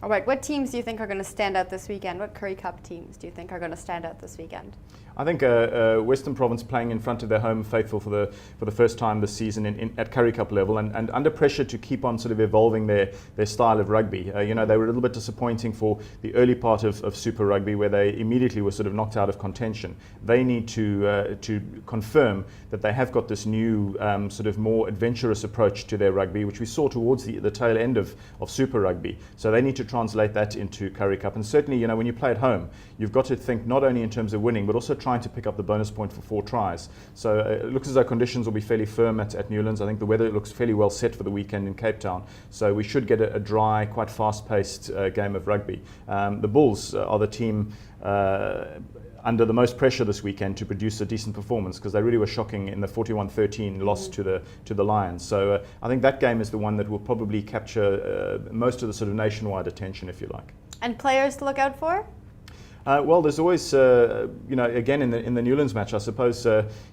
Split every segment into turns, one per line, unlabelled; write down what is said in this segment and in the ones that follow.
All right, what teams do you think are going to stand out this weekend? What Currie Cup teams do you think are going to stand out this weekend?
I think Western Province playing in front of their home faithful for the first time this season at Currie Cup level, and under pressure to keep on sort of evolving their style of rugby. They were a little bit disappointing for the early part of Super Rugby, where they immediately were sort of knocked out of contention. They need to confirm that they have got this new sort of more adventurous approach to their rugby, which we saw towards the tail end of Super Rugby. So they need to translate that into Currie Cup. And certainly, when you play at home, you've got to think not only in terms of winning, but also trying to pick up the bonus point for 4 tries. So it looks as though conditions will be fairly firm at Newlands. I think the weather looks fairly well set for the weekend in Cape Town. So we should get a dry, quite fast-paced game of rugby. The Bulls are the team under the most pressure this weekend to produce a decent performance, because they really were shocking in the 41-13 loss to the Lions. So I think that game is the one that will probably capture most of the sort of nationwide attention, if you like.
And players to look out for?
Well, there's always, again in the Newlands match, I suppose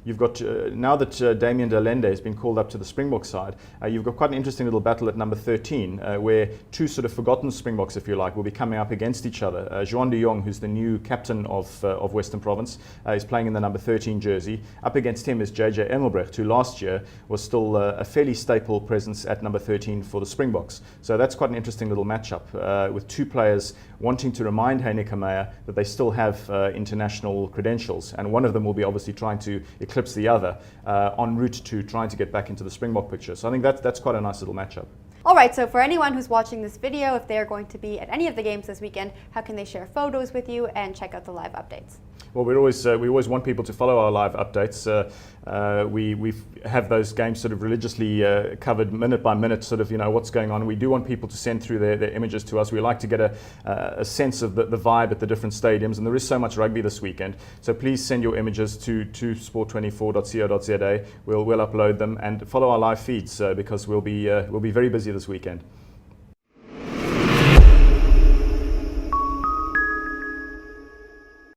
you've got, now that Damien Delende has been called up to the Springbok side, you've got quite an interesting little battle at number 13, where two sort of forgotten Springboks, if you like, will be coming up against each other. Juan de Jong, who's the new captain of Western Province, is playing in the number 13 jersey. Up against him is JJ Engelbrecht, who last year was still a fairly staple presence at number 13 for the Springboks. So that's quite an interesting little matchup, with two players wanting to remind Heineke Meyer that they still have international credentials, and one of them will be obviously trying to eclipse the other en route to trying to get back into the Springbok picture. So I think that's quite a nice little matchup.
All right, so for anyone who's watching this video, if they're going to be at any of the games this weekend, how can they share photos with you and check out the live updates?
Well, we always want people to follow our live updates. We have those games sort of religiously covered minute by minute, sort of what's going on. We do want people to send through their images to us. We like to get a sense of the vibe at the different stadiums, and there is so much rugby this weekend. So please send your images to sport24.co.za. We'll upload them and follow our live feeds because we'll be very busy this weekend.